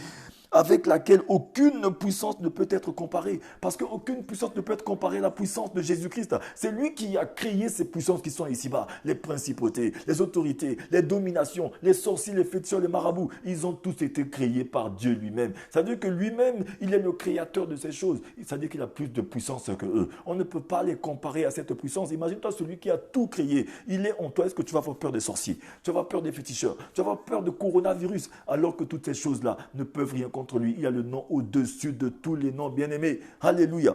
avec laquelle aucune puissance ne peut être comparée. Parce qu'aucune puissance ne peut être comparée à la puissance de Jésus-Christ. C'est lui qui a créé ces puissances qui sont ici-bas. Les principautés, les autorités, les dominations, les sorciers, les féticheurs, les marabouts. Ils ont tous été créés par Dieu lui-même. Ça veut dire que lui-même, il est le créateur de ces choses. Ça veut dire qu'il a plus de puissance que eux. On ne peut pas les comparer à cette puissance. Imagine-toi celui qui a tout créé. Il est en toi. Est-ce que tu vas avoir peur des sorciers? Tu vas avoir peur des féticheurs? Tu vas avoir peur de coronavirus? Alors que toutes ces choses-là ne peuvent rien contre lui. Il a le nom au-dessus de tous les noms, bien-aimés. Alléluia.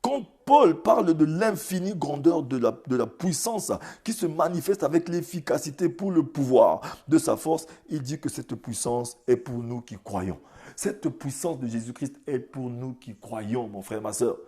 Quand Paul parle de l'infinie grandeur de la puissance qui se manifeste avec l'efficacité pour le pouvoir de sa force, il dit que cette puissance est pour nous qui croyons. Cette puissance de Jésus-Christ est pour nous qui croyons, mon frère, ma soeur.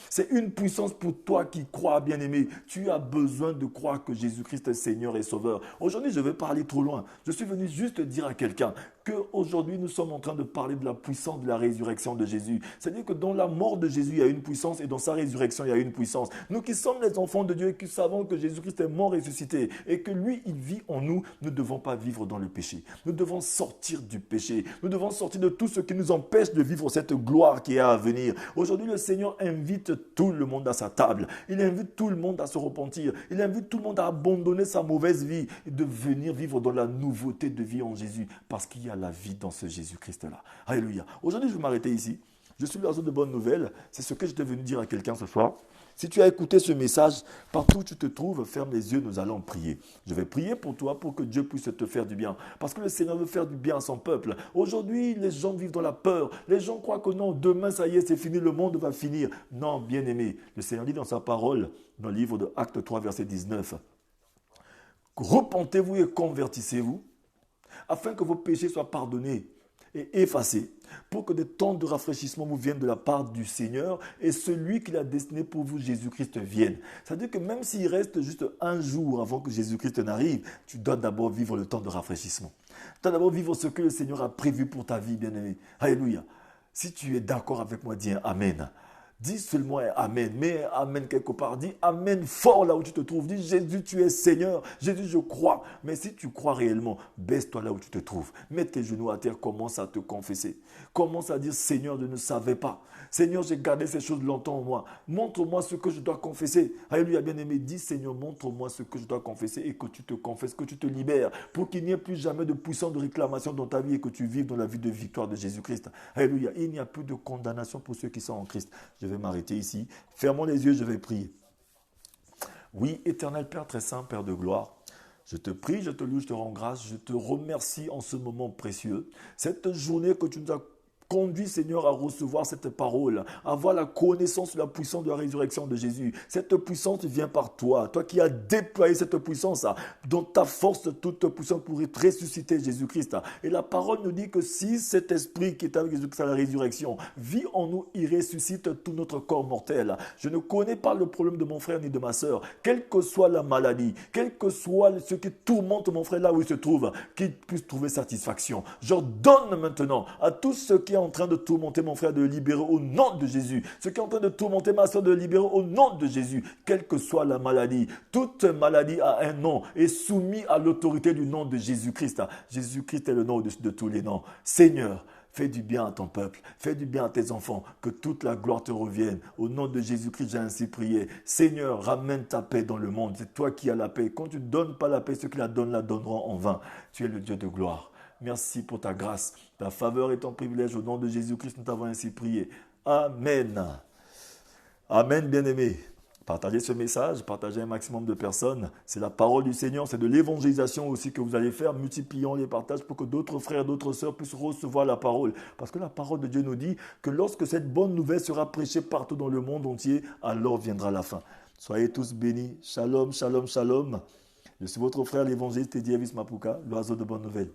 C'est une puissance pour toi qui crois, bien-aimé. Tu as besoin de croire que Jésus-Christ est Seigneur et Sauveur. Aujourd'hui, je vais parler trop loin. Je suis venu juste dire à quelqu'un qu'aujourd'hui, nous sommes en train de parler de la puissance de la résurrection de Jésus. C'est-à-dire que dans la mort de Jésus, il y a une puissance et dans sa résurrection, il y a une puissance. Nous qui sommes les enfants de Dieu et qui savons que Jésus-Christ est mort et ressuscité et que lui, il vit en nous, nous ne devons pas vivre dans le péché. Nous devons sortir du péché. Nous devons sortir de tout ce qui nous empêche de vivre cette gloire qui est à venir. Aujourd'hui, le Seigneur invite tout le monde à sa table. Il invite tout le monde à se repentir. Il invite tout le monde à abandonner sa mauvaise vie et de venir vivre dans la nouveauté de vie en Jésus parce qu'il y a la vie dans ce Jésus-Christ-là. Alléluia. Aujourd'hui, je vais m'arrêter ici. Je suis l'oiseau de bonnes nouvelles. C'est ce que j'étais venu dire à quelqu'un ce soir. Si tu as écouté ce message, partout où tu te trouves, ferme les yeux, nous allons prier. Je vais prier pour toi pour que Dieu puisse te faire du bien. Parce que le Seigneur veut faire du bien à son peuple. Aujourd'hui, les gens vivent dans la peur. Les gens croient que non, demain, ça y est, c'est fini, le monde va finir. Non, bien-aimé, le Seigneur dit dans sa parole, dans le livre de Actes 3, verset 19, « Repentez-vous et convertissez-vous, afin que vos péchés soient pardonnés et effacés, pour que des temps de rafraîchissement vous viennent de la part du Seigneur et celui qu'il a destiné pour vous, Jésus-Christ, vienne. » C'est-à-dire que même s'il reste juste un jour avant que Jésus-Christ n'arrive, tu dois d'abord vivre le temps de rafraîchissement. Tu dois d'abord vivre ce que le Seigneur a prévu pour ta vie, bien-aimé. Alléluia. Si tu es d'accord avec moi, dis un Amen. Dis seulement Amen. Mets Amen quelque part. Dis Amen fort là où tu te trouves. Dis Jésus, tu es Seigneur. Jésus, je crois. Mais si tu crois réellement, baisse-toi là où tu te trouves. Mets tes genoux à terre. Commence à te confesser. Commence à dire Seigneur, je ne savais pas. Seigneur, j'ai gardé ces choses longtemps en moi. Montre-moi ce que je dois confesser. Alléluia, bien-aimé. Dis Seigneur, montre-moi ce que je dois confesser et que tu te confesses, que tu te libères pour qu'il n'y ait plus jamais de puissance de réclamation dans ta vie et que tu vives dans la vie de victoire de Jésus-Christ. Alléluia. Il n'y a plus de condamnation pour ceux qui sont en Christ. Je vais m'arrêter ici. Fermons les yeux, je vais prier. Oui, éternel Père très saint, Père de gloire, je te prie, je te loue, je te rends grâce, je te remercie en ce moment précieux. Cette journée que tu nous as conduis, Seigneur, à recevoir cette parole, à avoir la connaissance de la puissance de la résurrection de Jésus. Cette puissance vient par toi, toi qui as déployé cette puissance, dont ta force toute puissante pour ressusciter Jésus-Christ. Et la parole nous dit que si cet esprit qui est avec Jésus-Christ à la résurrection vit en nous, il ressuscite tout notre corps mortel. Je ne connais pas le problème de mon frère ni de ma sœur, quelle que soit la maladie, quel que soit ce qui tourmente mon frère là où il se trouve, qu'il puisse trouver satisfaction. J'ordonne maintenant à tout ce qui est en train de tourmenter mon frère de le libérer au nom de Jésus. Ce qui est en train de tourmenter ma soeur de le libérer au nom de Jésus. Quelle que soit la maladie, toute maladie a un nom et soumis à l'autorité du nom de Jésus-Christ. Jésus-Christ est le nom au-dessus de tous les noms. Seigneur, fais du bien à ton peuple, fais du bien à tes enfants, que toute la gloire te revienne. Au nom de Jésus-Christ, j'ai ainsi prié. Seigneur, ramène ta paix dans le monde. C'est toi qui as la paix. Quand tu ne donnes pas la paix, ceux qui la donneront en vain. Tu es le Dieu de gloire. Merci pour ta grâce, ta faveur et ton privilège. Au nom de Jésus-Christ, nous t'avons ainsi prié. Amen. Amen, bien-aimés. Partagez ce message, partagez un maximum de personnes. C'est la parole du Seigneur, c'est de l'évangélisation aussi que vous allez faire. Multiplions les partages pour que d'autres frères, d'autres sœurs puissent recevoir la parole. Parce que la parole de Dieu nous dit que lorsque cette bonne nouvelle sera prêchée partout dans le monde entier, alors viendra la fin. Soyez tous bénis. Shalom, shalom, shalom. Je suis votre frère l'évangéliste Eddie Elvis Mapuka, l'oiseau de bonne nouvelle.